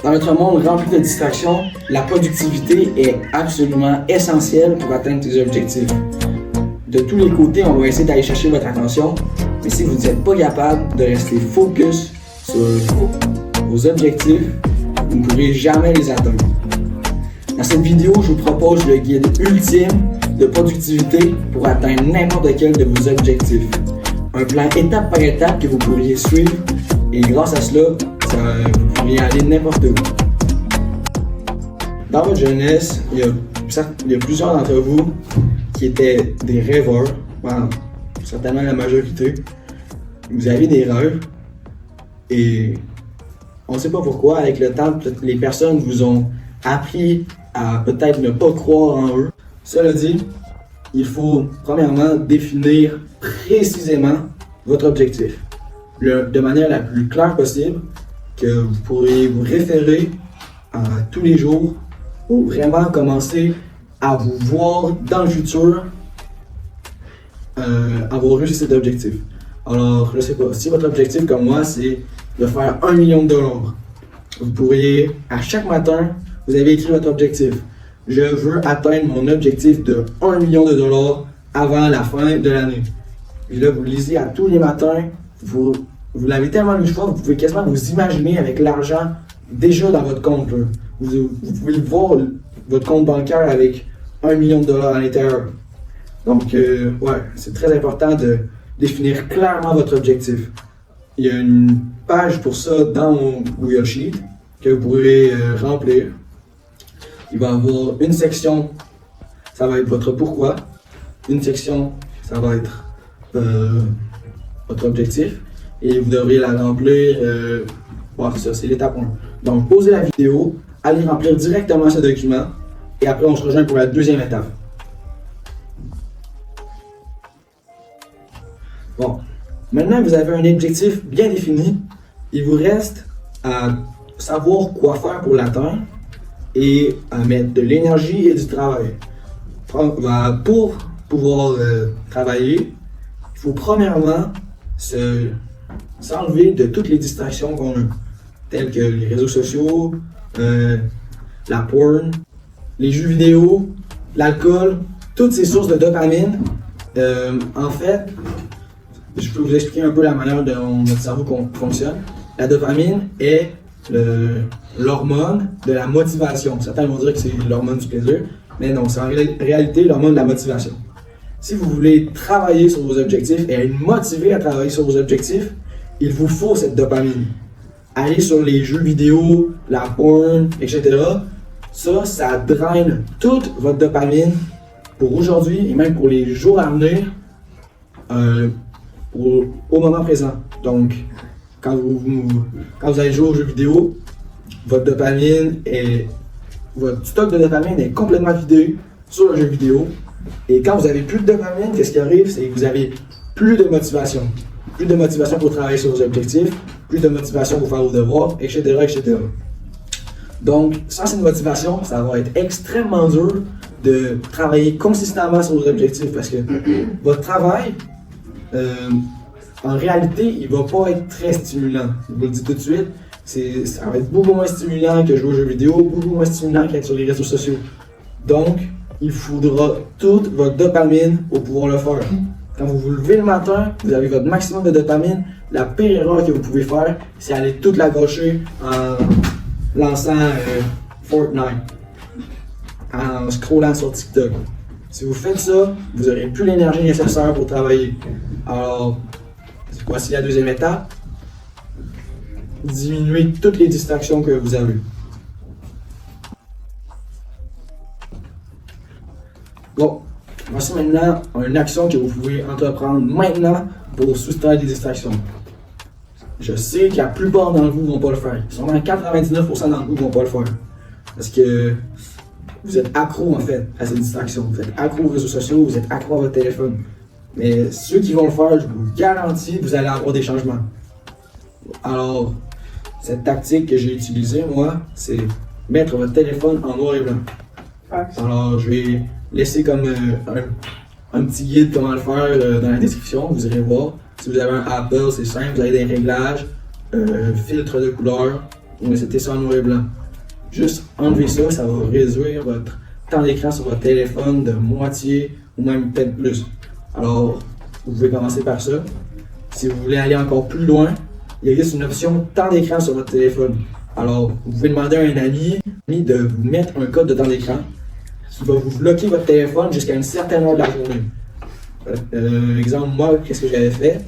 Dans notre monde rempli de distractions, la productivité est absolument essentielle pour atteindre tes objectifs. De tous les côtés, on va essayer d'aller chercher votre attention, mais si vous n'êtes pas capable de rester focus sur vos objectifs, vous ne pourrez jamais les atteindre. Dans cette vidéo, je vous propose le guide ultime de productivité pour atteindre n'importe quel de vos objectifs. Un plan étape par étape que vous pourriez suivre et grâce à cela, vous pourriez aller n'importe où. Dans votre jeunesse, il y a plusieurs d'entre vous qui étaient des rêveurs, certainement la majorité. Vous avez des rêves et on ne sait pas pourquoi, avec le temps, les personnes vous ont appris à peut-être ne pas croire en eux. Cela dit, il faut premièrement définir précisément votre objectif de manière la plus claire possible, que vous pourrez vous référer tous les jours pour vraiment commencer à vous voir dans le futur avoir réussi cet objectif. Alors, je ne sais pas, si votre objectif comme moi, c'est de faire 1 million de dollars, vous pourriez, à chaque matin, vous avez écrit votre objectif. Je veux atteindre mon objectif de 1 million de dollars avant la fin de l'année. Et là, vous le lisez à tous les matins, vous l'avez tellement lu fois, vous pouvez quasiment vous imaginer avec l'argent déjà dans votre compte. Vous pouvez voir votre compte bancaire avec 1 million de dollars à l'intérieur. Donc, ouais, c'est très important de définir clairement votre objectif. Il y a une page pour ça dans mon Google Sheet que vous pourrez remplir. Il va y avoir une section, ça va être votre pourquoi. Une section, ça va être votre objectif. Et vous devriez la remplir, c'est ça, c'est l'étape 1. Donc, posez la vidéo, allez remplir directement ce document, et après on se rejoint pour la deuxième étape. Bon, maintenant que vous avez un objectif bien défini, il vous reste à savoir quoi faire pour l'atteindre et à mettre de l'énergie et du travail. Pour pouvoir travailler, il faut premièrement s'enlever de toutes les distractions qu'on a, telles que les réseaux sociaux, la porn, les jeux vidéo, l'alcool, toutes ces sources de dopamine. En fait, je peux vous expliquer un peu la manière dont notre cerveau fonctionne. La dopamine est l'hormone de la motivation. Certains vont dire que c'est l'hormone du plaisir, mais non, c'est en réalité l'hormone de la motivation. Si vous voulez travailler sur vos objectifs et être motivé à travailler sur vos objectifs, il vous faut cette dopamine. Aller sur les jeux vidéo, la porn, etc. Ça draine toute votre dopamine pour aujourd'hui et même pour les jours à venir au moment présent. Donc, quand vous allez jouer aux jeux vidéo, votre stock de dopamine est complètement vidé sur le jeu vidéo. Et quand vous avez plus de dopamine, qu'est-ce qui arrive? C'est que vous avez plus de motivation. Plus de motivation pour travailler sur vos objectifs, plus de motivation pour faire vos devoirs, etc., etc. Donc, sans cette motivation, ça va être extrêmement dur de travailler consistamment sur vos objectifs parce que votre travail, en réalité, il ne va pas être très stimulant. Je vous le dis tout de suite, ça va être beaucoup moins stimulant que jouer aux jeux vidéo, beaucoup moins stimulant qu'être sur les réseaux sociaux. Donc, il faudra toute votre dopamine pour pouvoir le faire. Quand vous vous levez le matin, vous avez votre maximum de dopamine. La pire erreur que vous pouvez faire, c'est aller toute la gaucher en lançant Fortnite, en scrollant sur TikTok. Si vous faites ça, vous n'aurez plus l'énergie nécessaire pour travailler. Alors, voici la deuxième étape. Diminuez toutes les distractions que vous avez. Bon, voici maintenant une action que vous pouvez entreprendre maintenant pour soustraire des distractions. Je sais que la plupart d'entre vous ne vont pas le faire. Sûrement 99% d'entre vous ne vont pas le faire. Parce que vous êtes accro en fait à ces distractions. Vous êtes accro aux réseaux sociaux, vous êtes accro à votre téléphone. Mais ceux qui vont le faire, je vous garantis que vous allez avoir des changements. Alors, cette tactique que j'ai utilisée, moi, c'est mettre votre téléphone en noir et blanc. Alors, je vais laisser comme un petit guide comment le faire dans la description, vous irez voir. Si vous avez un Apple, c'est simple, vous avez des réglages, filtre de couleur, c'était ça en noir et blanc. Juste enlever ça, ça va réduire votre temps d'écran sur votre téléphone de moitié ou même peut-être plus. Alors, vous pouvez commencer par ça. Si vous voulez aller encore plus loin, il existe une option temps d'écran sur votre téléphone. Alors, vous pouvez demander à un ami de vous mettre un code de temps d'écran qui va vous bloquer votre téléphone jusqu'à une certaine heure de la journée. Exemple, moi, qu'est-ce que j'avais fait?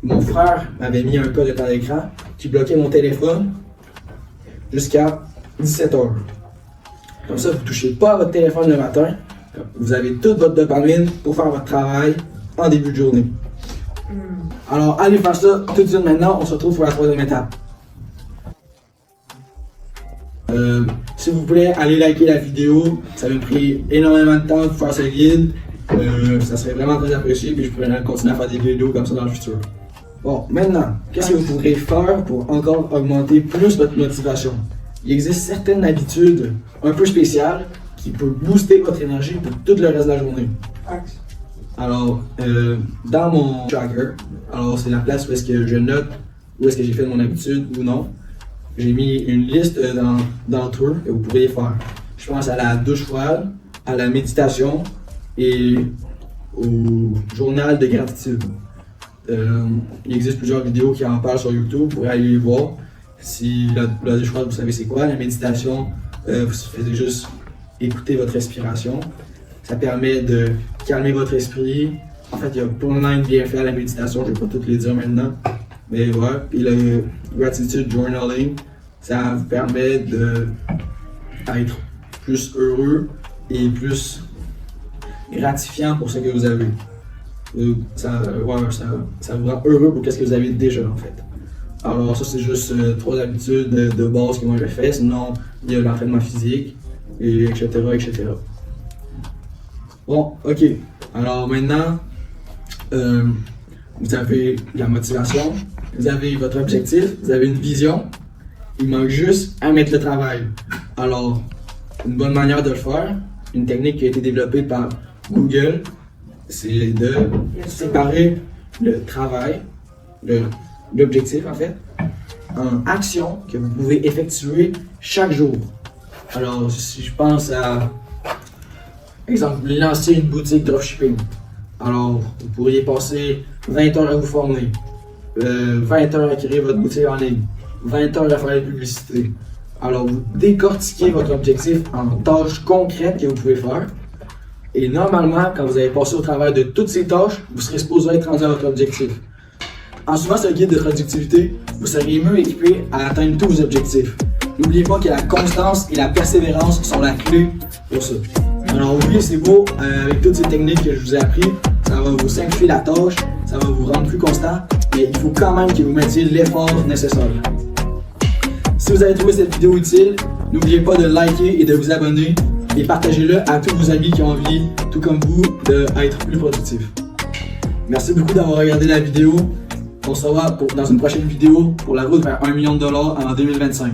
Mon frère m'avait mis un code de temps d'écran qui bloquait mon téléphone jusqu'à 17 heures. Comme ça, vous ne touchez pas à votre téléphone le matin. Vous avez toute votre dopamine pour faire votre travail en début de journée. Alors, allez faire ça tout de suite maintenant. On se retrouve pour la troisième étape. S'il vous plaît, allez liker la vidéo. Ça m'a pris énormément de temps pour faire ce guide. Ça serait vraiment très apprécié. Puis je pourrais continuer à faire des vidéos comme ça dans le futur. Bon, maintenant, qu'est-ce que vous pourrez faire pour encore augmenter plus votre motivation? Il existe certaines habitudes un peu spéciales qui peuvent booster votre énergie pour tout le reste de la journée. Alors, dans mon tracker, alors c'est la place où est-ce que je note où est-ce que j'ai fait mon habitude ou non. J'ai mis une liste d'entre eux que vous pourriez faire. Je pense à la douche froide, à la méditation et au journal de gratitude. Il existe plusieurs vidéos qui en parlent sur YouTube, vous pourrez aller les voir. Si la douche froide, vous savez c'est quoi, la méditation, vous faites juste écouter votre respiration. Ça permet de calmer votre esprit. En fait, il y a plein de bienfaits à la méditation, je ne vais pas toutes les dire maintenant. Mais ouais, puis le gratitude journaling, ça vous permet d'être plus heureux et plus gratifiant pour ce que vous avez. Ça vous rend heureux pour ce que vous avez déjà en fait. Alors ça c'est juste 3 habitudes de base que moi j'ai fait, sinon il y a l'entraînement physique, et etc. etc. Bon, ok. Alors maintenant, vous avez la motivation, vous avez votre objectif, vous avez une vision. Il manque juste à mettre le travail. Alors, une bonne manière de le faire, une technique qui a été développée par Google, c'est de séparer le travail, l'objectif en fait, en actions que vous pouvez effectuer chaque jour. Alors, si je pense à, exemple, lancer une boutique dropshipping. Alors, vous pourriez passer 20 heures à vous former, 20 heures à créer votre boutique en ligne, 20 heures à faire la publicité. Alors, vous décortiquez votre objectif en tâches concrètes que vous pouvez faire. Et normalement, quand vous avez passé au travers de toutes ces tâches, vous serez supposé être rendu à votre objectif. En suivant ce guide de productivité, vous serez mieux équipé à atteindre tous vos objectifs. N'oubliez pas que la constance et la persévérance sont la clé pour ça. Alors oui, c'est beau, avec toutes ces techniques que je vous ai appris, ça va vous simplifier la tâche, ça va vous rendre plus constant, mais il faut quand même que vous mettiez l'effort nécessaire. Si vous avez trouvé cette vidéo utile, n'oubliez pas de liker et de vous abonner et partagez-le à tous vos amis qui ont envie, tout comme vous, d'être plus productifs. Merci beaucoup d'avoir regardé la vidéo. On se revoit dans une prochaine vidéo pour la route vers $1 million en 2025.